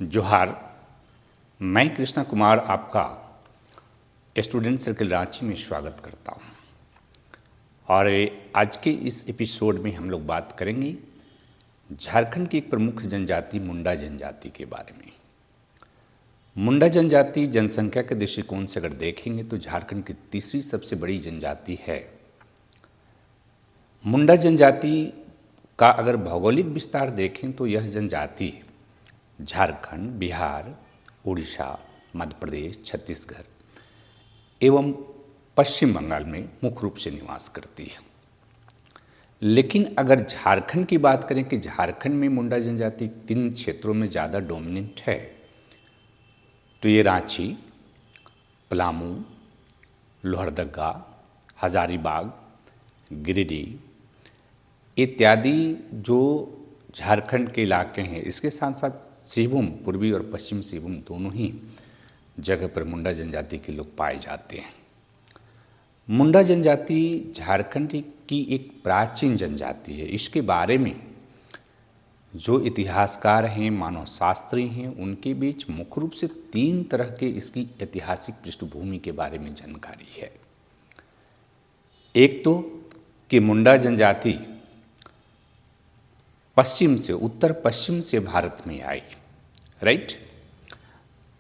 जोहार। मैं कृष्णा कुमार आपका स्टूडेंट सर्कल रांची में स्वागत करता हूं। और आज के इस एपिसोड में हम लोग बात करेंगे झारखंड की एक प्रमुख जनजाति मुंडा जनजाति के बारे में। मुंडा जनजाति जनसंख्या के दृष्टिकोण से अगर देखेंगे तो झारखंड की तीसरी सबसे बड़ी जनजाति है। मुंडा जनजाति का अगर भौगोलिक विस्तार देखें तो यह जनजाति झारखंड, बिहार, उड़ीसा, मध्य प्रदेश, छत्तीसगढ़ एवं पश्चिम बंगाल में मुख्य रूप से निवास करती है। लेकिन अगर झारखंड की बात करें कि झारखंड में मुंडा जनजाति किन क्षेत्रों में ज़्यादा डोमिनेंट है, तो ये रांची, पलामू, लोहरदगा, हजारीबाग, गिरिडीह इत्यादि जो झारखंड के इलाके हैं। इसके साथ साथ सिंहभूम, पूर्वी और पश्चिम सिंहभूम दोनों ही जगह पर मुंडा जनजाति के लोग पाए जाते हैं। मुंडा जनजाति झारखंड की एक प्राचीन जनजाति है। इसके बारे में जो इतिहासकार हैं, मानव शास्त्री हैं, उनके बीच मुख्य रूप से 3 तरह के इसकी ऐतिहासिक पृष्ठभूमि के बारे में जानकारी है। एक तो कि मुंडा जनजाति पश्चिम से, उत्तर पश्चिम से भारत में आई, राइट।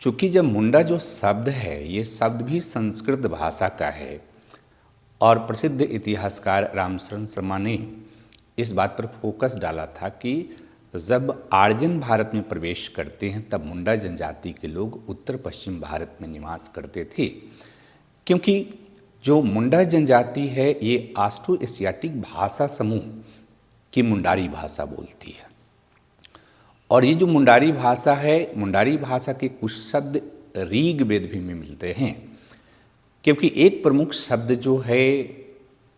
चूंकि जब मुंडा जो शब्द है, ये शब्द भी संस्कृत भाषा का है और प्रसिद्ध इतिहासकार रामशरण शर्मा ने इस बात पर फोकस डाला था कि जब आर्यन भारत में प्रवेश करते हैं तब मुंडा जनजाति के लोग उत्तर पश्चिम भारत में निवास करते थे, क्योंकि जो मुंडा जनजाति है ये ऑस्ट्रो एशियाटिक भाषा समूह की मुंडारी भाषा बोलती है। और ये जो मुंडारी भाषा है, मुंडारी भाषा के कुछ शब्द ऋग्वेद भी में मिलते हैं, क्योंकि एक प्रमुख शब्द जो है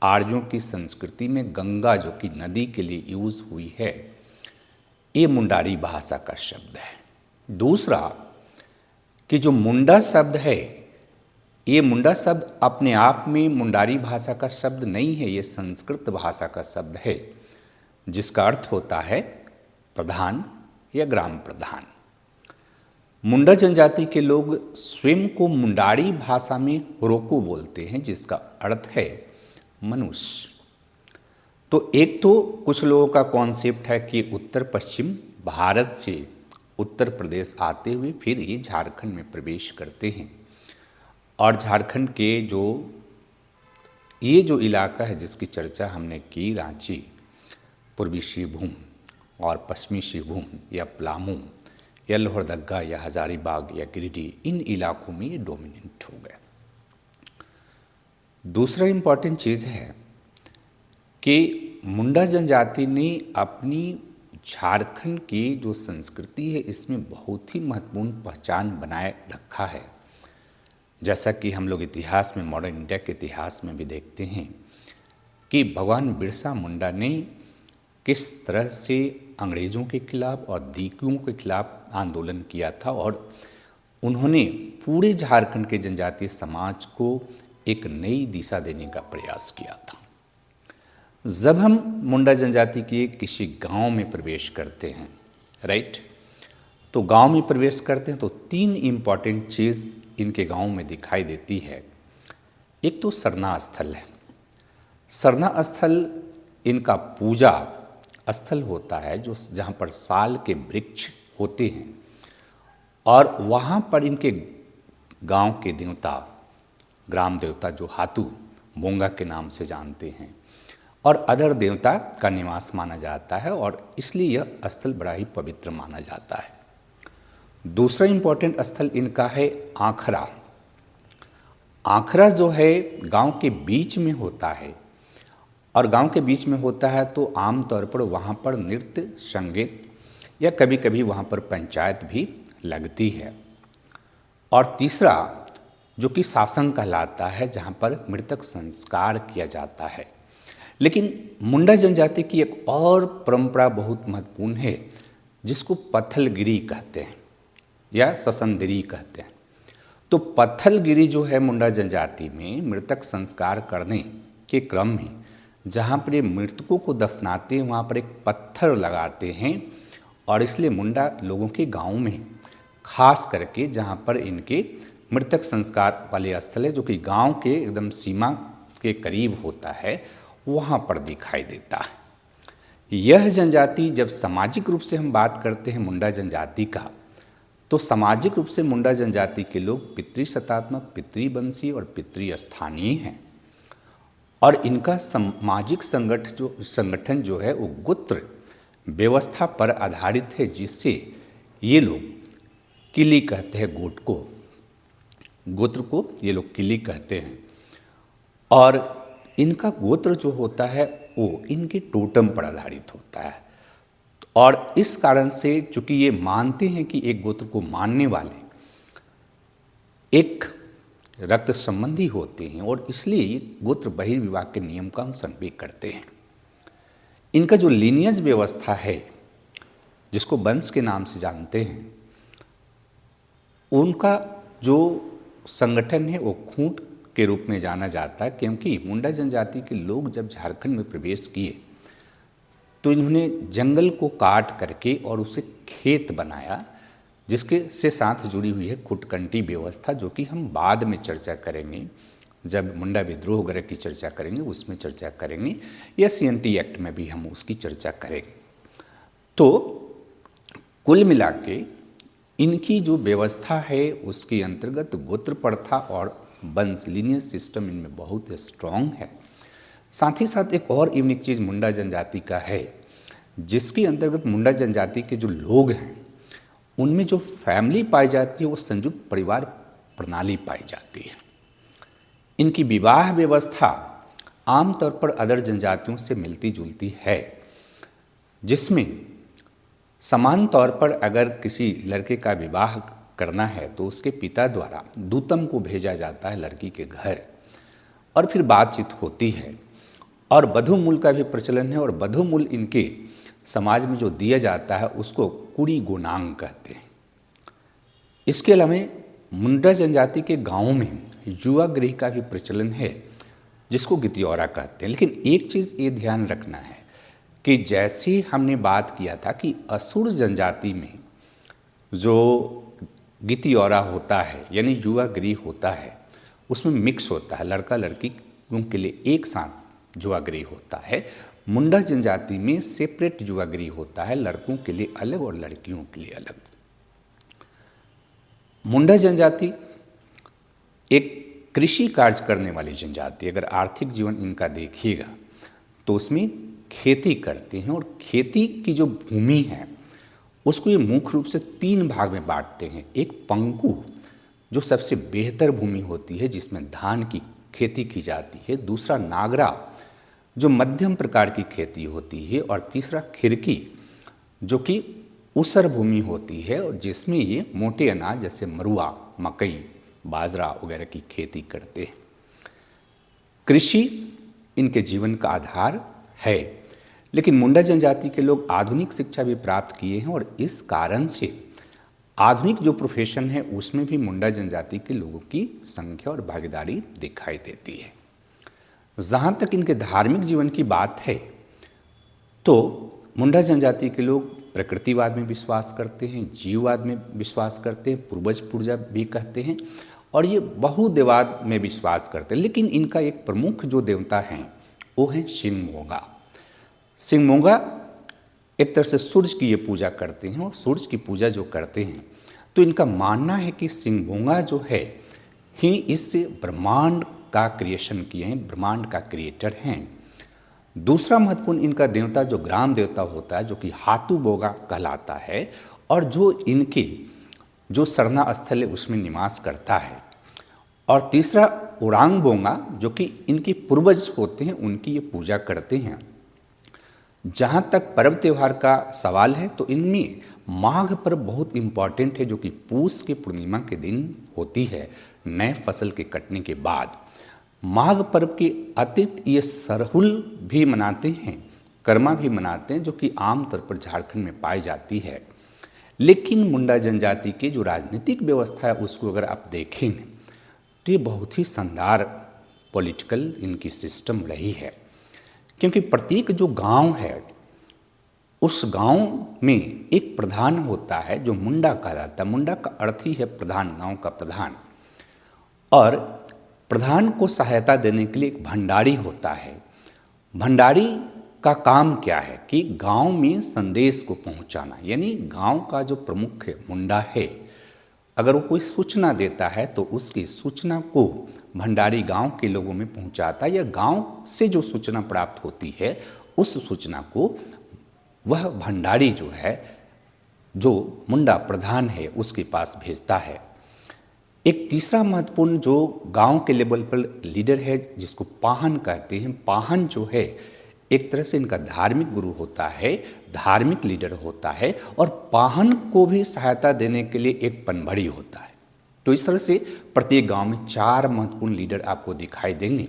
आर्यों की संस्कृति में गंगा, जो कि नदी के लिए यूज हुई है, ये मुंडारी भाषा का शब्द है। दूसरा कि जो मुंडा शब्द है, ये मुंडा शब्द अपने आप में मुंडारी भाषा का शब्द नहीं है, ये संस्कृत भाषा का शब्द है जिसका अर्थ होता है प्रधान या ग्राम प्रधान। मुंडा जनजाति के लोग स्वयं को मुंडारी भाषा में हुरोको बोलते हैं, जिसका अर्थ है मनुष्य। तो एक तो कुछ लोगों का कॉन्सेप्ट है कि उत्तर पश्चिम भारत से उत्तर प्रदेश आते हुए फिर ये झारखंड में प्रवेश करते हैं। और झारखंड के ये जो इलाका है जिसकी चर्चा हमने की, रांची, पूर्वी सिंहभूम और पश्चिमी सिंहभूम या पलामू या लोहरदगा या हजारीबाग या गिरिडीह, इन इलाकों में ये डोमिनेंट हो गया। दूसरा इम्पॉर्टेंट चीज़ है कि मुंडा जनजाति ने अपनी झारखंड की जो संस्कृति है इसमें बहुत ही महत्वपूर्ण पहचान बनाए रखा है। जैसा कि हम लोग इतिहास में, मॉडर्न इंडिया के इतिहास में भी देखते हैं कि भगवान बिरसा मुंडा ने किस तरह से अंग्रेज़ों के खिलाफ और दीकुओं के खिलाफ आंदोलन किया था और उन्होंने पूरे झारखंड के जनजातीय समाज को एक नई दिशा देने का प्रयास किया था। जब हम मुंडा जनजाति के किसी गांव में प्रवेश करते हैं, राइट, तो गांव में प्रवेश करते हैं तो 3 इम्पॉर्टेंट चीज़ इनके गांव में दिखाई देती है। एक तो सरना स्थल है। सरना स्थल इनका पूजा स्थल होता है, जो जहाँ पर साल के वृक्ष होते हैं और वहाँ पर इनके गांव के देवता, ग्राम देवता जो हातू बोंगा के नाम से जानते हैं, और अदर देवता का निवास माना जाता है और इसलिए यह स्थल बड़ा ही पवित्र माना जाता है। दूसरा इम्पोर्टेंट स्थल इनका है आखरा। आखरा जो है गांव के बीच में होता है और गांव के बीच में होता है तो आमतौर पर वहाँ पर नृत्य, संगीत या कभी कभी वहाँ पर पंचायत भी लगती है। और तीसरा जो कि शासन कहलाता है, जहाँ पर मृतक संस्कार किया जाता है। लेकिन मुंडा जनजाति की एक और परंपरा बहुत महत्वपूर्ण है जिसको पत्थलगिरी कहते हैं या ससंदरी कहते हैं। तो पत्थलगिरी जो है मुंडा जनजाति में मृतक संस्कार करने के क्रम में जहाँ पर मृतकों को दफनाते हैं वहाँ पर एक पत्थर लगाते हैं और इसलिए मुंडा लोगों के गांव में खास करके जहाँ पर इनके मृतक संस्कार वाले स्थल है, जो कि गांव के एकदम सीमा के करीब होता है, वहाँ पर दिखाई देता है। यह जनजाति, जब सामाजिक रूप से हम बात करते हैं मुंडा जनजाति का, तो सामाजिक रूप से मुंडा जनजाति के लोग पितृसत्तात्मक, पितृवंशी और पितृस्थानीय हैं। और इनका सामाजिक संगठन जो है वो गोत्र व्यवस्था पर आधारित है, जिससे ये लोग किली कहते हैं, गोत्र को ये लोग किली कहते हैं। और इनका गोत्र जो होता है वो इनके टोटम पर आधारित होता है। और इस कारण से चूंकि ये मानते हैं कि एक गोत्र को मानने वाले एक रक्त संबंधी होते हैं, और इसलिए ये गोत्र बहिर्विवाह के नियम का अनुसरण भी करते हैं। इनका जो लीनियज व्यवस्था है, जिसको वंश के नाम से जानते हैं, उनका जो संगठन है वो खूंट के रूप में जाना जाता है। क्योंकि मुंडा जनजाति के लोग जब झारखंड में प्रवेश किए तो इन्होंने जंगल को काट करके और उसे खेत बनाया, जिसके से साथ जुड़ी हुई है खुटकंटी व्यवस्था, जो कि हम बाद में चर्चा करेंगे। जब मुंडा विद्रोह वगैरह की चर्चा करेंगे उसमें चर्चा करेंगे, या CNT एक्ट में भी हम उसकी चर्चा करेंगे। तो कुल मिला के इनकी जो व्यवस्था है उसके अंतर्गत गोत्र प्रथा और वंश लीनियर सिस्टम इनमें बहुत स्ट्रॉन्ग है। साथ ही साथ एक और यूनिक चीज़ मुंडा जनजाति का है, जिसके अंतर्गत मुंडा जनजाति के जो लोग हैं उनमें जो फैमिली पाई जाती है वो संयुक्त परिवार प्रणाली पाई जाती है। इनकी विवाह व्यवस्था आमतौर पर अदर जनजातियों से मिलती जुलती है, जिसमें समान तौर पर अगर किसी लड़के का विवाह करना है तो उसके पिता द्वारा दूतम को भेजा जाता है लड़की के घर, और फिर बातचीत होती है। और वधू मूल का भी प्रचलन है, और वधू मूल इनके समाज में जो दिया जाता है उसको कुड़ी गोनांग कहते हैं। इसके अलावा मुंडा जनजाति के गांवों में युवा गृह का भी प्रचलन है, जिसको गितियौरा कहते हैं। लेकिन एक चीज़ ये ध्यान रखना है कि जैसे हमने बात किया था कि असुर जनजाति में जो गितियौरा होता है यानी युवा गृह होता है, उसमें मिक्स होता है, लड़का लड़की के लिए एक साथ युवा गृह होता है। मुंडा जनजाति में सेपरेट युवा गृह होता है, लड़कों के लिए अलग और लड़कियों के लिए अलग। मुंडा जनजाति एक कृषि कार्य करने वाली जनजाति। अगर आर्थिक जीवन इनका देखिएगा तो उसमें खेती करते हैं, और खेती की जो भूमि है उसको ये मुख्य रूप से 3 भाग में बांटते हैं। एक पंकु, जो सबसे बेहतर भूमि होती है जिसमें धान की खेती की जाती है। दूसरा नागरा, जो मध्यम प्रकार की खेती होती है। और तीसरा खिरकी, जो कि ऊसर भूमि होती है और जिसमें ये मोटे अनाज जैसे मरुआ, मकई, बाजरा वगैरह की खेती करते हैं। कृषि इनके जीवन का आधार है। लेकिन मुंडा जनजाति के लोग आधुनिक शिक्षा भी प्राप्त किए हैं, और इस कारण से आधुनिक जो प्रोफेशन है उसमें भी मुंडा जनजाति के लोगों की संख्या और भागीदारी दिखाई देती है। जहाँ तक इनके धार्मिक जीवन की बात है तो मुंडा जनजाति के लोग प्रकृतिवाद में विश्वास करते हैं, जीववाद में विश्वास करते हैं, पूर्वज पूर्जा भी कहते हैं, और ये बहुदेवाद में विश्वास करते हैं। लेकिन इनका एक प्रमुख जो देवता हैं वो है सिंहमोगा। सिंहमोगा एक तरह से सूर्य की ये पूजा करते हैं, और सूर्य की पूजा जो करते हैं तो इनका मानना है कि सिंहमोगा जो है ही इस ब्रह्मांड का क्रिएशन किए हैं, ब्रह्मांड का क्रिएटर हैं। दूसरा महत्वपूर्ण इनका देवता जो ग्राम देवता होता है, जो कि हाथू बोगा कहलाता है, और जो इनके जो सरना स्थल है उसमें निवास करता है। और तीसरा उरांग बोंगा, जो कि इनके पूर्वज होते हैं, उनकी ये पूजा करते हैं। जहाँ तक पर्व त्यौहार का सवाल है तो इनमें माघ पर्व बहुत इम्पॉर्टेंट है, जो कि पूस के पूर्णिमा के दिन होती है, नए फसल के कटने के बाद। माघ पर्व के अतिरिक्त ये सरहुल भी मनाते हैं, कर्मा भी मनाते हैं, जो कि आमतौर पर झारखंड में पाई जाती है। लेकिन मुंडा जनजाति की जो राजनीतिक व्यवस्था है उसको अगर आप देखें तो ये बहुत ही शानदार पॉलिटिकल इनकी सिस्टम रही है। क्योंकि प्रत्येक जो गांव है उस गांव में एक प्रधान होता है जो मुंडा कहलाता है। मुंडा का अर्थ ही है प्रधान, गांव का प्रधान। और प्रधान को सहायता देने के लिए एक भंडारी होता है। भंडारी का काम क्या है कि गांव में संदेश को पहुंचाना, यानी गांव का जो प्रमुख मुंडा है, अगर वो कोई सूचना देता है तो उसकी सूचना को भंडारी गांव के लोगों में पहुंचाता है, या गांव से जो सूचना प्राप्त होती है उस सूचना को वह भंडारी जो है, जो मुंडा प्रधान है, उसके पास भेजता है। एक तीसरा महत्वपूर्ण जो गांव के लेवल पर लीडर है, जिसको पाहन कहते हैं। पाहन जो है एक तरह से इनका धार्मिक गुरु होता है, धार्मिक लीडर होता है, और पाहन को भी सहायता देने के लिए एक पनभड़ी होता है। तो इस तरह से प्रत्येक गांव में 4 महत्वपूर्ण लीडर आपको दिखाई देंगे।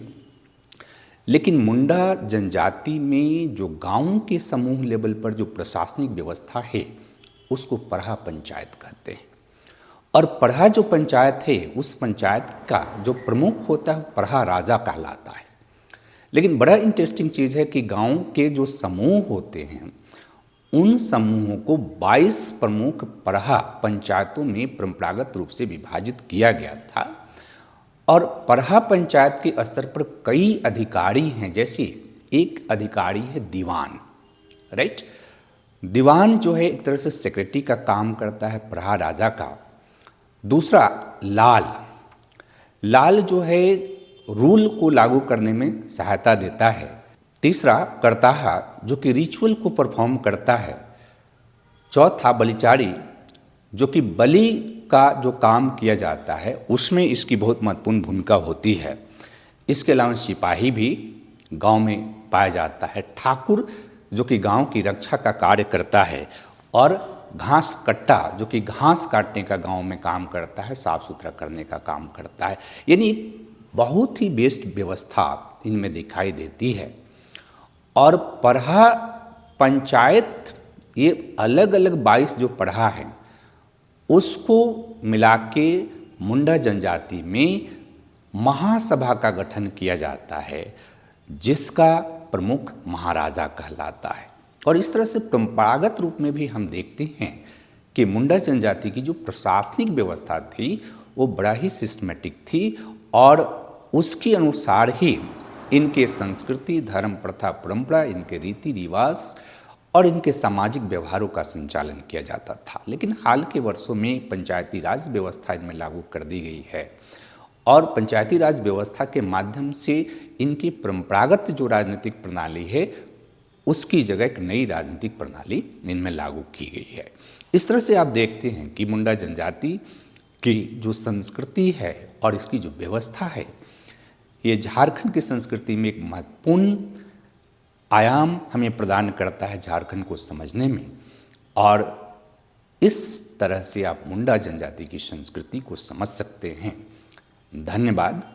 लेकिन मुंडा जनजाति में जो गांवों के समूह लेवल पर जो प्रशासनिक व्यवस्था है उसको पढ़ा पंचायत कहते हैं। और पढ़ा जो पंचायत है, उस पंचायत का जो प्रमुख होता है पढ़ा राजा कहलाता है। लेकिन बड़ा इंटरेस्टिंग चीज़ है कि गांव के जो समूह होते हैं उन समूहों को 22 प्रमुख पढ़ा पंचायतों में परंपरागत रूप से विभाजित किया गया था। और पढ़ा पंचायत के स्तर पर कई अधिकारी हैं, जैसे एक अधिकारी है दीवान, राइट। दीवान जो है एक तरह से सेक्रेटरी का काम करता है पढ़ा राजा का। दूसरा लाल, लाल जो है रूल को लागू करने में सहायता देता है। तीसरा करताहा जो कि रिचुअल को परफॉर्म करता है। चौथा बलिचारी जो कि बलि का जो काम किया जाता है उसमें इसकी बहुत महत्वपूर्ण भूमिका होती है। इसके अलावा सिपाही भी गांव में पाया जाता है। ठाकुर जो कि गांव की रक्षा का कार्य करता है। और घास कट्टा जो कि घास काटने का गांव में काम करता है, साफ सुथरा करने का काम करता है। यानी बहुत ही बेस्ट व्यवस्था इनमें दिखाई देती है। और पढ़ा पंचायत ये अलग अलग 22 जो पढ़ा है उसको मिला के मुंडा जनजाति में महासभा का गठन किया जाता है, जिसका प्रमुख महाराजा कहलाता है। और इस तरह से परंपरागत रूप में भी हम देखते हैं कि मुंडा जनजाति की जो प्रशासनिक व्यवस्था थी वो बड़ा ही सिस्टमेटिक थी, और उसके अनुसार ही इनके संस्कृति, धर्म, प्रथा, परंपरा, इनके रीति रिवाज और इनके सामाजिक व्यवहारों का संचालन किया जाता था। लेकिन हाल के वर्षों में पंचायती राज व्यवस्था इनमें लागू कर दी गई है, और पंचायती राज व्यवस्था के माध्यम से इनकी परंपरागत जो राजनीतिक प्रणाली है उसकी जगह एक नई राजनीतिक प्रणाली इनमें लागू की गई है। इस तरह से आप देखते हैं कि मुंडा जनजाति की जो संस्कृति है और इसकी जो व्यवस्था है, ये झारखंड की संस्कृति में एक महत्वपूर्ण आयाम हमें प्रदान करता है झारखंड को समझने में। और इस तरह से आप मुंडा जनजाति की संस्कृति को समझ सकते हैं। धन्यवाद।